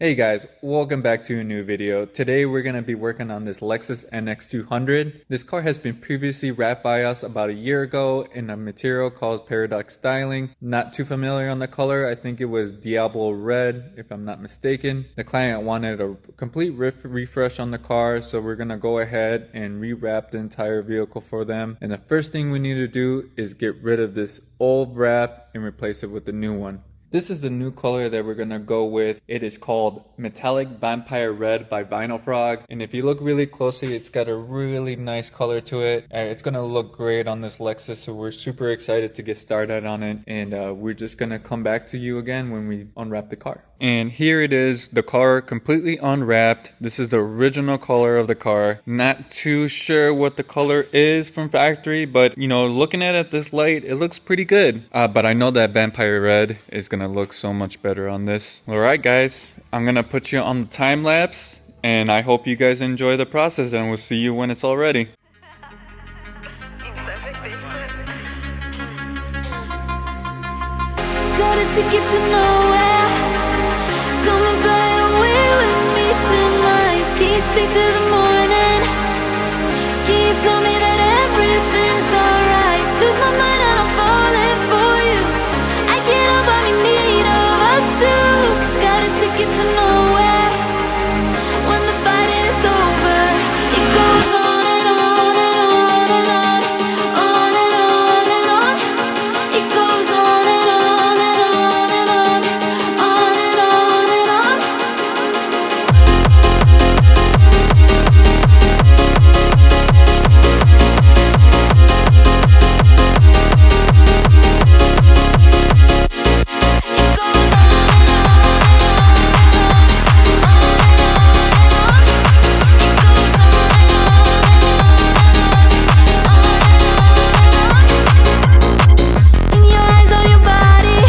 Hey guys, welcome back to a new video. Today we're going to be working on this Lexus NX200. This car has been previously wrapped by us about a year ago in a material called Paradox Styling. Not too familiar on the color. I think it was Diablo Red if I'm not mistaken. The client wanted a complete refresh on the car, so we're going to go ahead and rewrap the entire vehicle for them. And the first thing we need to do is get rid of this old wrap and replace it with the new one. This is the new color that we're going to go with. It is called Metallic Vampire Red by Vinyl Frog. And if you look really closely, it's got a really nice color to it. It's going to look great on this Lexus, so we're super excited to get started on it. And we're just going to come back to you again when we unwrap the car. And here it is, the car completely unwrapped. This is the original color of the car. Not too sure what the color is from factory, but you know, looking at it this light, it looks pretty good. But I know that Vampire Red is gonna look so much better on this. Alright guys, I'm gonna put you on the time lapse, and I hope you guys enjoy the process, and we'll see you when it's all ready. Got a ticket to nowhere. Come and fly away with me tonight. Can you stay till the morning? Can you tell me that everything's alright? Lose my mind and I'm falling for you. I can't help but be in need of us two. Got a ticket to nowhere. When the fighting is over, it goes on and on and on and on. On and on and on. It goes on and on and on and on. On and on and on. In your eyes, on your body.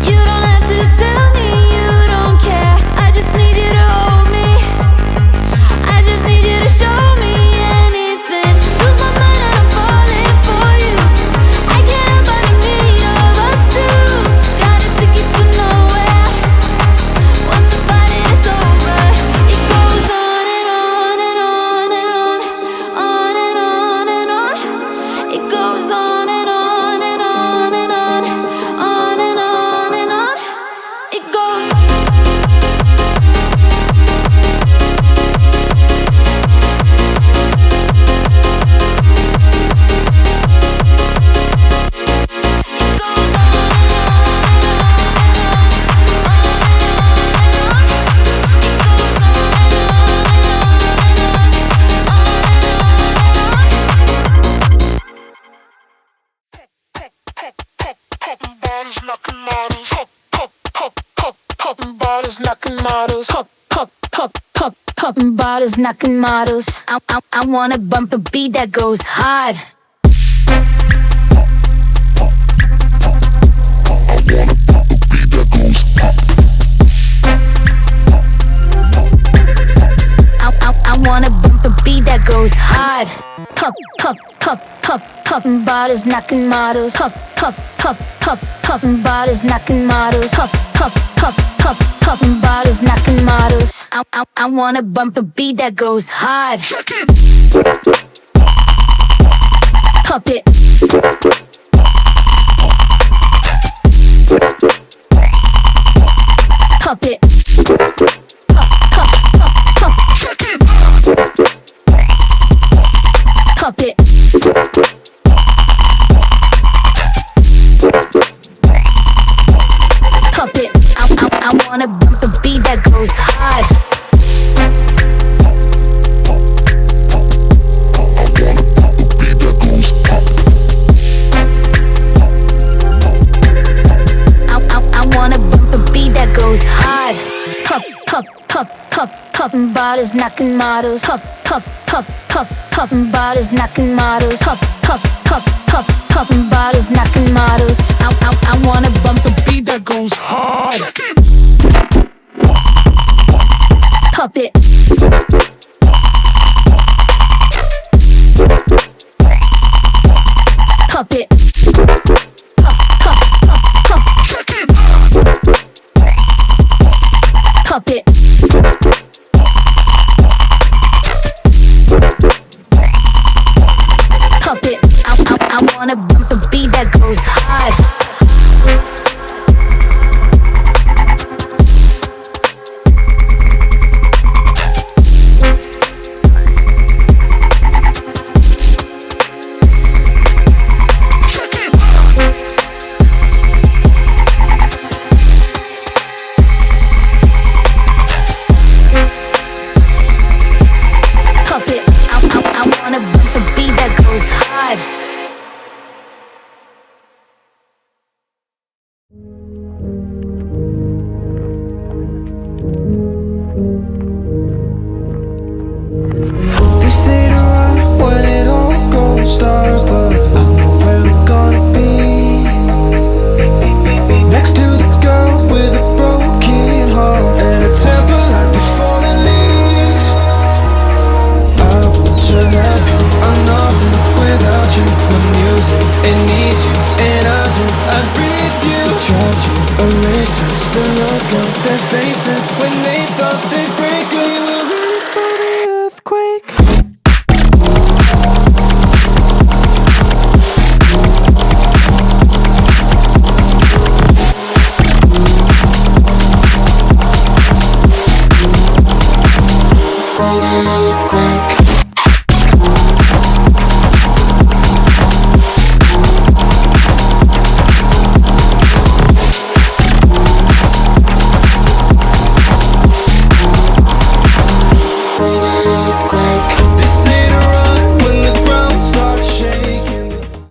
You don't have to tell me you don't care. I just need you to hold me. I just need you to show me anything. Lose my mind and I'm falling for you. I can't help but be in need of us two. Got a ticket to nowhere. When the fighting is over, it goes on and on and on and on. On and on and on. It goes on and on and on and on. On and on and on. It goes. Popping bottles, knocking models. I wanna bump a beat that goes hard. I wanna bump a beat that goes hard. Popping bottles, knocking models. Popping bottles, knocking models. Popping bottles, knocking models. I wanna bump a beat that goes hard. Pop it. Pop it. Pop it. Pop it. I wanna bump a beat that goes hard. I wanna bump a beat that goes hard. Popping bottles, knocking models. Popping bottles, knocking models. Popping bottles, knocking models. I wanna bump a beat that goes hard. Pop it. Pop it. Pop. Pump it. Pump it. I wanna bump a beat that goes hard. They say to run when it all goes dark, but I know where I'm gonna be. Next to the girl with a broken heart and a temper like the fallen leaves. I want to have you, I'm nothing without you. My music, it needs you, and I do. I breathe you. Try to erase us, the look on their faces when they thought they'd break us. We were ready for the earthquake. For the earthquake.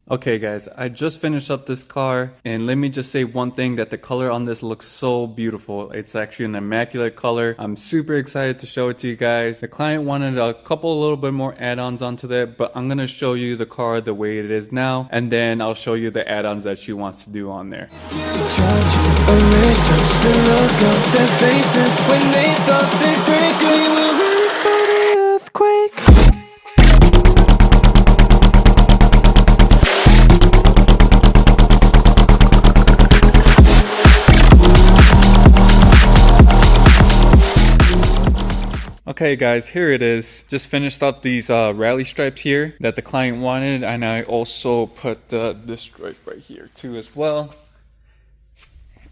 Okay guys, I just finished up this car, and let me just say one thing, that the color on this looks so beautiful. It's actually an immaculate color. I'm super excited to show it to you guys. The client wanted a couple little bit more add-ons onto that, but I'm gonna show you the car the way it is now, and then I'll show you the add-ons that she wants to do on there. Okay guys, here it is. Just finished up these rally stripes here that the client wanted, and I also put this stripe right here too as well.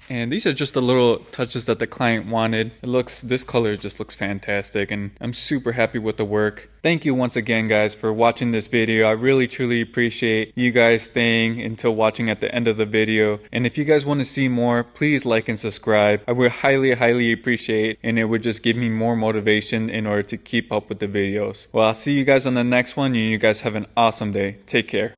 And these are just the little touches that the client wanted. This color just looks fantastic, and I'm super happy with the work. Thank you once again guys for watching this video. I really truly appreciate you guys staying until watching at the end of the video. And if you guys want to see more, please like and subscribe. I would highly appreciate, and it would just give me more motivation in order to keep up with the videos. Well, I'll see you guys on the next one, and you guys have an awesome day. Take care.